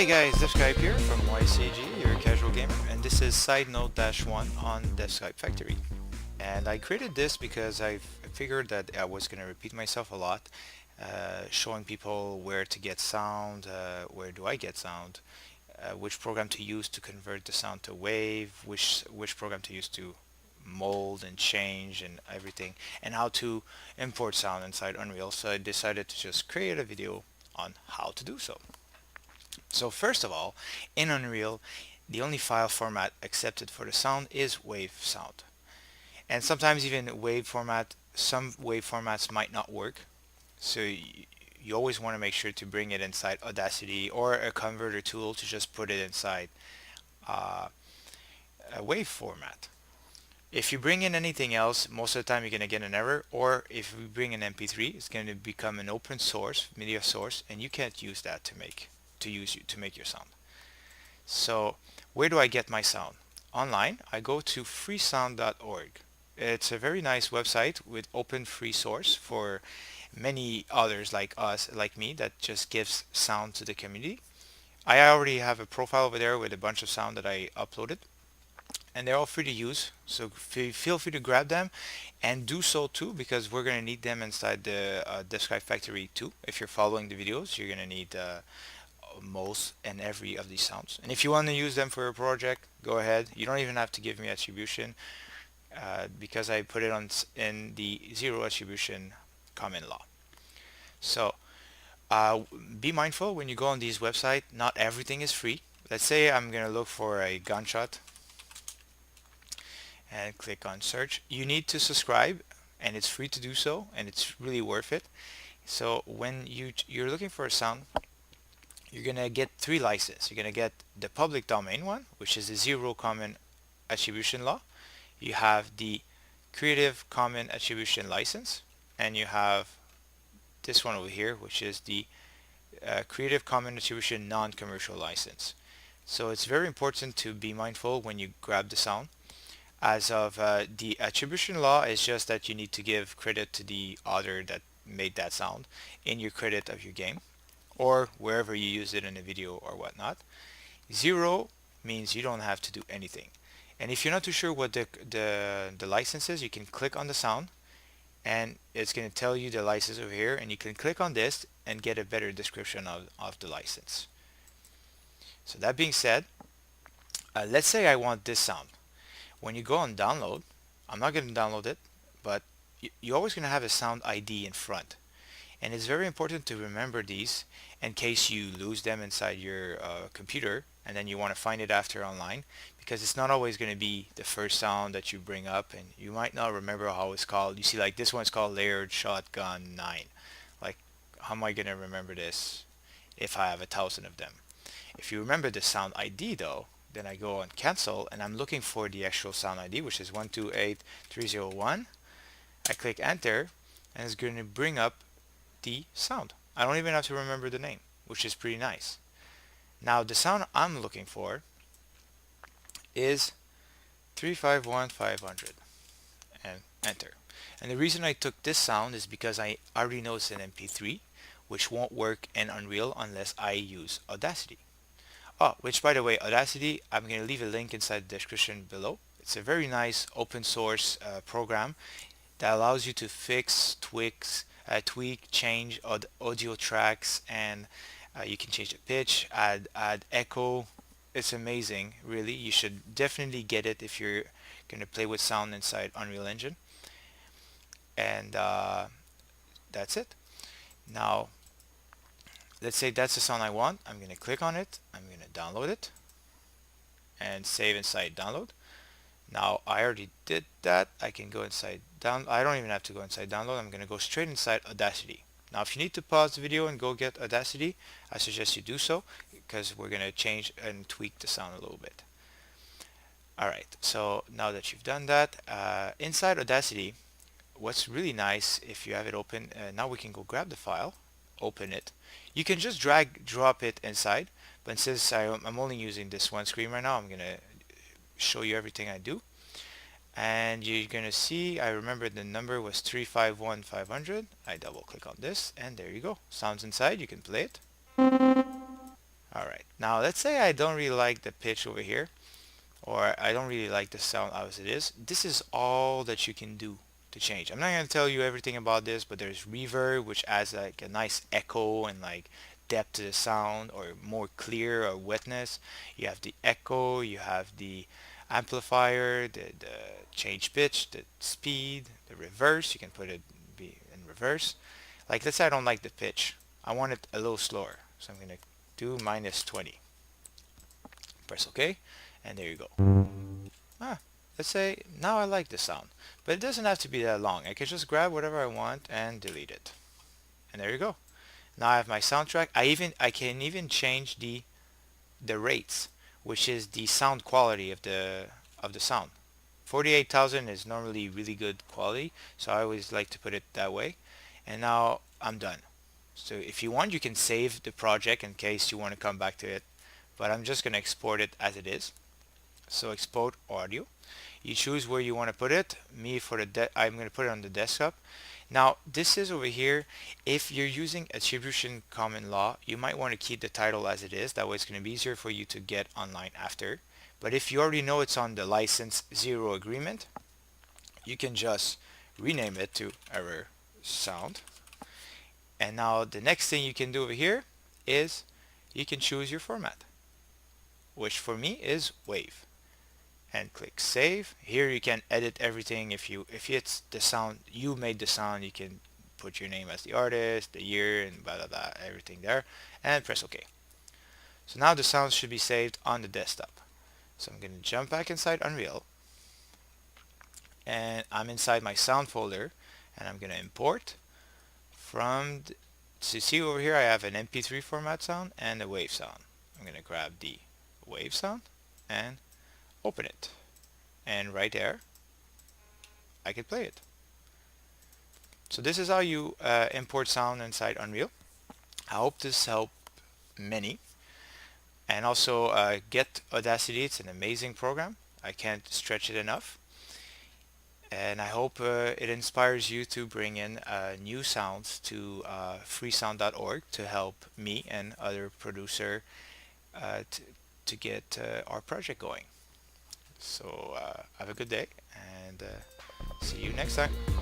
Hey guys, Deathscyp here from YCG, your casual gamer, and this is side note -1 on Deathscyp Factory. And I created this because I figured that I was going to repeat myself a lot, showing people where to get sound, where do I get sound, which program to use to convert the sound to wave, which program to use to mold and change and everything, and how to import sound inside Unreal. So I decided to just create a video on how to do so. So first of all, in Unreal, the only file format accepted for the sound is wave sound. And sometimes even wave format, some wave formats might not work. So you always want to make sure to bring it inside Audacity or a converter tool to just put it inside uh, a wave format. If you bring in anything else, most of the time you're going to get an error, or if you bring an MP3, it's going to become an open source media source, and you can't use that to make your sound. So where do I get my sound? Online, I go to freesound.org. It's a very nice website with open free source for many others like us, like me, that just gives sound to the community. I already have a profile over there with a bunch of sound that I uploaded, and they're all free to use, so feel free to grab them and do so too, because we're going to need them inside the Deathscyp Factory too. If you're following the videos, you're going to need most and every of these sounds, and if you want to use them for your project, go ahead. You don't even have to give me attribution because I put it on in the zero attribution common law. So be mindful when you go on these websites, not everything is free. Let's say I'm going to look for a gunshot and click on search. You need to subscribe, and it's free to do so, and it's really worth it. So when you're looking for a sound, you're gonna get three licenses. You're gonna get the public domain one, which is the zero common attribution law. You have the Creative Commons Attribution license, and you have this one over here, which is the Creative Commons Attribution non-commercial license. So it's very important to be mindful when you grab the sound. As of the attribution law is just that you need to give credit to the author that made that sound in your credit of your game, or wherever you use it in a video or whatnot. Zero means you don't have to do anything. And if you're not too sure what the license is, you can click on the sound, and it's going to tell you the license over here, and you can click on this and get a better description of the license. So that being said, let's say I want this sound. When you go on download, I'm not going to download it, but you're always going to have a sound ID in front. And it's very important to remember these in case you lose them inside your computer and then you want to find it after online, because it's not always going to be the first sound that you bring up, and you might not remember how it's called. You see, like this one's called Layered Shotgun 9. Like, how am I going to remember this if I have 1,000 of them? If you remember the sound ID though, then I go on cancel, and I'm looking for the actual sound ID, which is 128301. I click enter, and it's going to bring up the sound. I don't even have to remember the name, which is pretty nice. Now the sound I'm looking for is 351500, and enter. And the reason I took this sound is because I already know it's an MP3, which won't work in Unreal unless I use Audacity. Oh, which by the way, Audacity, I'm going to leave a link inside the description below. It's a very nice open source program that allows you to fix, tweak, change audio tracks, and you can change the pitch, add echo. It's amazing, really. You should definitely get it if you're going to play with sound inside Unreal Engine. And that's it. Now, let's say that's the sound I want. I'm going to click on it. I'm going to download it and save inside download. Now I already did that. I can go inside down. I don't even have to go inside download. I'm going to go straight inside Audacity. Now if you need to pause the video and go get Audacity, I suggest you do so, because we're going to change and tweak the sound a little bit. Alright, so now that you've done that, inside Audacity, what's really nice, if you have it open, now we can go grab the file, open it. You can just drop it inside, but since I'm only using this one screen right now, I'm going to show you everything I do. And you're going to see, I remember the number was 351500. I double click on this, and there you go. Sounds inside. You can play it. Alright, now let's say I don't really like the pitch over here, or I don't really like the sound as it is. This is all that you can do to change. I'm not going to tell you everything about this, but there's reverb, which adds like a nice echo and like depth to the sound, or more clear or wetness. You have the echo, you have the amplifier, the change pitch, the speed, the reverse. You can put it be in reverse. Like let's say I don't like the pitch. I want it a little slower. So I'm going to do -20. Press OK, and there you go. Ah, let's say now I like the sound, but it doesn't have to be that long. I can just grab whatever I want and delete it. And there you go. Now I have my soundtrack. I can even change the rates, which is the sound quality of the sound. 48,000 is normally really good quality, so I always like to put it that way. And now I'm done. So if you want, you can save the project in case you want to come back to it, but I'm just going to export it as it is. So export audio. You choose where you want to put it. Me for the I'm going to put it on the desktop. Now this is over here. If you're using attribution common law, you might want to keep the title as it is. That way it's going to be easier for you to get online after. But if you already know it's on the license 0 agreement, you can just rename it to error sound. And now the next thing you can do over here is you can choose your format, which for me is wave, and click save. Here you can edit everything. If it's the sound, you made the sound, you can put your name as the artist, the year, and blah blah blah, everything there, and press OK. So now the sound should be saved on the desktop. So I'm going to jump back inside Unreal, and I'm inside my sound folder, and I'm going to import from so you see over here I have an MP3 format sound and a wave sound. I'm going to grab the wave sound and open it, and right there I can play it. So this is how you import sound inside Unreal. I hope this helped many. And also get Audacity. It's an amazing program. I can't stretch it enough. And I hope it inspires you to bring in new sounds to freesound.org to help me and other producer to get our project going. So have a good day, and see you next time.